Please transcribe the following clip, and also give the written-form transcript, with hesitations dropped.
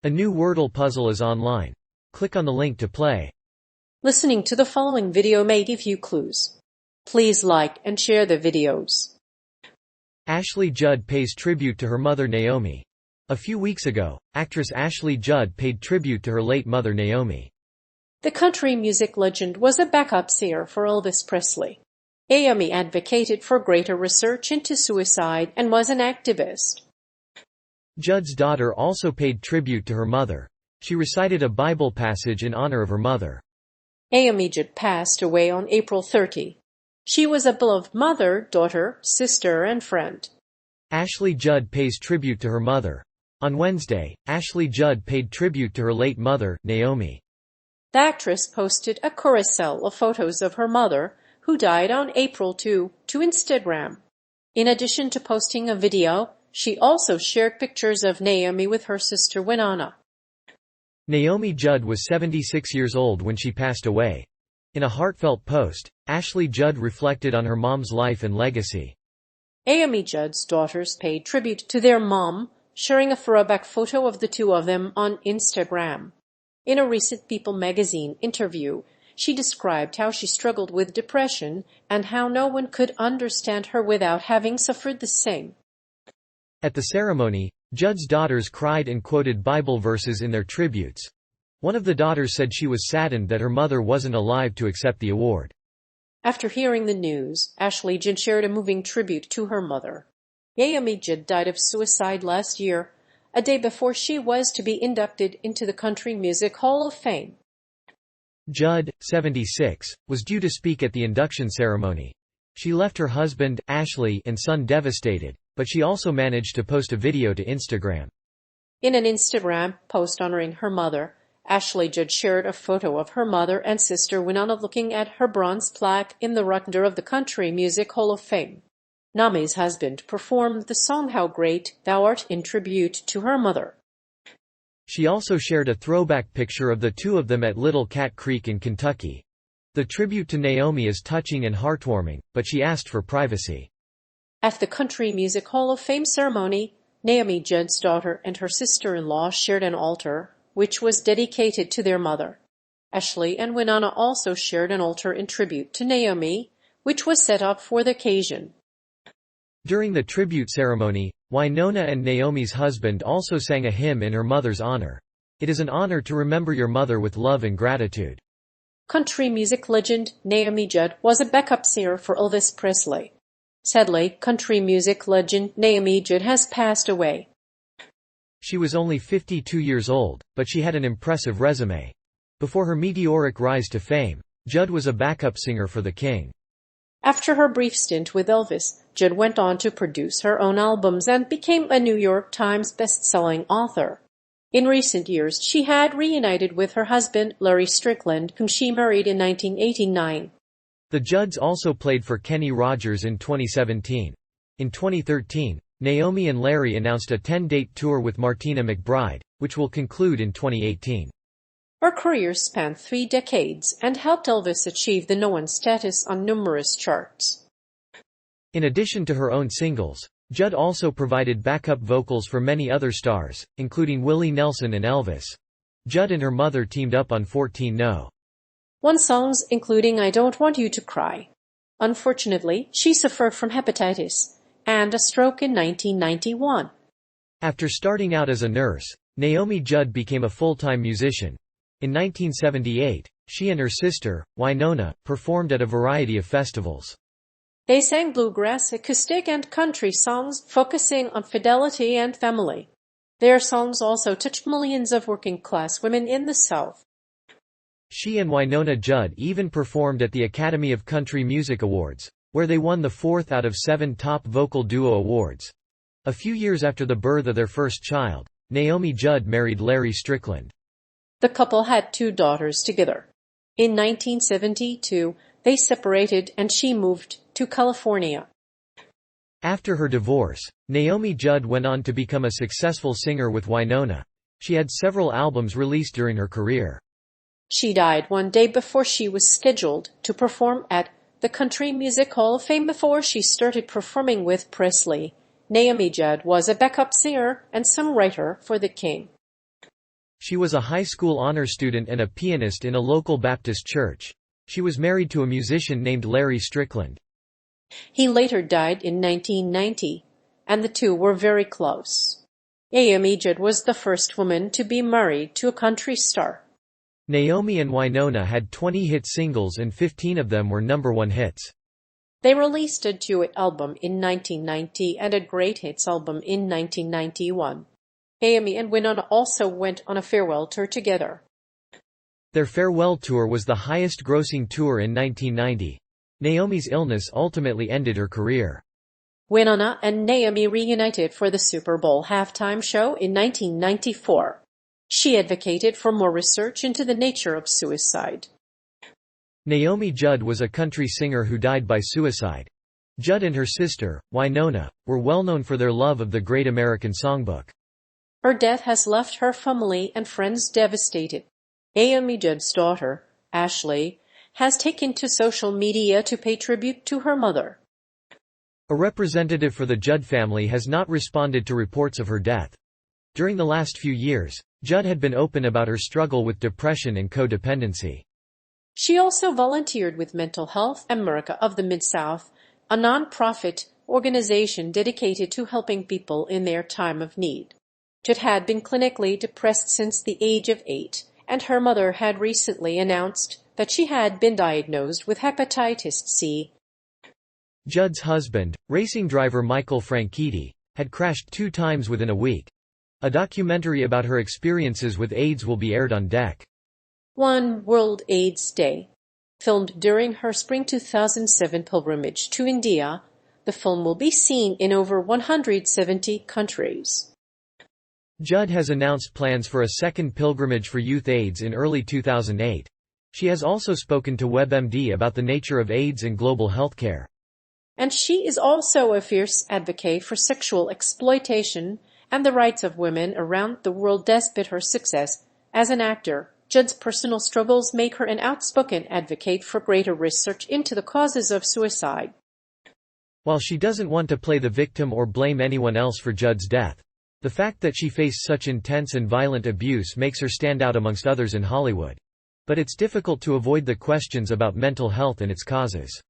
A new Wordle puzzle is online. Click on the link to play. Listening to the following video may give you clues. Please like and share the videos. Ashley Judd pays tribute to her mother Naomi. A few weeks ago, actress Ashley Judd paid tribute to her late mother Naomi. The country music legend was a backup singer for Elvis Presley. Naomi advocated for greater research into suicide and was an activist. Judd's daughter also paid tribute to her mother. She recited a Bible passage in honor of her mother. Naomi Judd passed away on April 30. She was a beloved mother, daughter, sister, and friend. Ashley Judd pays tribute to her mother. On Wednesday, Ashley Judd paid tribute to her late mother, Naomi. The actress posted a carousel of photos of her mother, who died on April 2, to Instagram. In addition to posting a video, she also shared pictures of Naomi with her sister Winona. Naomi Judd was 76 years old when she passed away. In a heartfelt post, Ashley Judd reflected on her mom's life and legacy. Naomi Judd's daughters paid tribute to their mom, sharing a throwback photo of the two of them on Instagram. In a recent People magazine interview, she described how she struggled with depression and how no one could understand her without having suffered the same. At the ceremony, Judd's daughters cried and quoted Bible verses in their tributes. One of the daughters said she was saddened that her mother wasn't alive to accept the award. After hearing the news, Ashley Judd shared a moving tribute to her mother. Naomi Judd died of suicide last year, a day before she was to be inducted into the Country Music Hall of Fame. Judd, 76, was due to speak at the induction ceremony. She left her husband, Ashley, and son devastated, but she also managed to post a video to Instagram. In an Instagram post honoring her mother, Ashley Judd shared a photo of her mother and sister Winona looking at her bronze plaque in the rotunda of the Country Music Hall of Fame. Naomi's husband performed the song How Great Thou Art in tribute to her mother. She also shared a throwback picture of the two of them at Little Cat Creek in Kentucky. The tribute to Naomi is touching and heartwarming, but she asked for privacy. At the Country Music Hall of Fame ceremony, Naomi Judd's daughter and her sister-in-law shared an altar, which was dedicated to their mother. Ashley and Winona also shared an altar in tribute to Naomi, which was set up for the occasion. During the tribute ceremony, Winona and Naomi's husband also sang a hymn in her mother's honor. It is an honor to remember your mother with love and gratitude. Country music legend Naomi Judd was a backup singer for Elvis Presley. Sadly, country music legend Naomi Judd has passed away. She was only 52 years old, but she had an impressive resume. Before her meteoric rise to fame, Judd was a backup singer for the King. After her brief stint with Elvis, Judd went on to produce her own albums and became a New York Times best-selling author. In recent years, she had reunited with her husband, Larry Strickland, whom she married in 1989. The Judds also played for Kenny Rogers in 2017. In 2013, Naomi and Larry announced a 10-date tour with Martina McBride, which will conclude in 2018. Her career spanned 3 decades and helped Elvis achieve the #1 status on numerous charts. In addition to her own singles, Judd also provided backup vocals for many other stars, including Willie Nelson and Elvis. Judd and her mother teamed up on 14 No. 1 songs, including I Don't Want You to Cry. Unfortunately, she suffered from hepatitis and a stroke in 1991. After starting out as a nurse, Naomi Judd became a full-time musician. In 1978, she and her sister, Winona, performed at a variety of festivals. They sang bluegrass, acoustic, and country songs focusing on fidelity and family. Their songs also touched millions of working-class women in the South. She and Winona Judd even performed at the Academy of Country Music Awards, where they won the 4th out of 7 top vocal duo awards. A few years after the birth of their first child, Naomi Judd married Larry Strickland. The couple had 2 daughters together. In 1972, they separated and she moved to California. After her divorce, Naomi Judd went on to become a successful singer with Winona. She had several albums released during her career. She died 1 day before she was scheduled to perform at the Country Music Hall of Fame before she started performing with Presley. Naomi Judd was a backup singer and songwriter for the King. She was a high school honor student and a pianist in a local Baptist church. She was married to a musician named Larry Strickland. He later died in 1990, and the two were very close. Naomi Judd was the first woman to be married to a country star. Naomi and Winona had 20 hit singles and 15 of them were #1 hits. They released a duet album in 1990 and a great hits album in 1991. Naomi and Winona also went on a farewell tour together. Their farewell tour was the highest-grossing tour in 1990. Naomi's illness ultimately ended her career. Winona and Naomi reunited for the Super Bowl halftime show in 1994. She advocated for more research into the nature of suicide. Naomi Judd was a country singer who died by suicide. Judd and her sister, Winona, were well known for their love of the Great American Songbook. Her death has left her family and friends devastated. Naomi Judd's daughter, Ashley, has taken to social media to pay tribute to her mother. A representative for the Judd family has not responded to reports of her death. During the last few years, Judd had been open about her struggle with depression and codependency. She also volunteered with Mental Health America of the Mid-South, a non-profit organization dedicated to helping people in their time of need. Judd had been clinically depressed since the age of 8, and her mother had recently announced that she had been diagnosed with hepatitis C. Judd's husband, racing driver Michael Franchitti, had crashed 2 times within a week. A documentary about her experiences with AIDS will be aired on Deck. One World AIDS Day. Filmed during her spring 2007 pilgrimage to India, the film will be seen in over 170 countries. Judd has announced plans for a second pilgrimage for youth AIDS in early 2008. She has also spoken to WebMD about the nature of AIDS and global healthcare. And she is also a fierce advocate for sexual exploitation and the rights of women around the world. Despite her success as an actor, Judd's personal struggles make her an outspoken advocate for greater research into the causes of suicide. While she doesn't want to play the victim or blame anyone else for Judd's death, the fact that she faced such intense and violent abuse makes her stand out amongst others in Hollywood. But it's difficult to avoid the questions about mental health and its causes.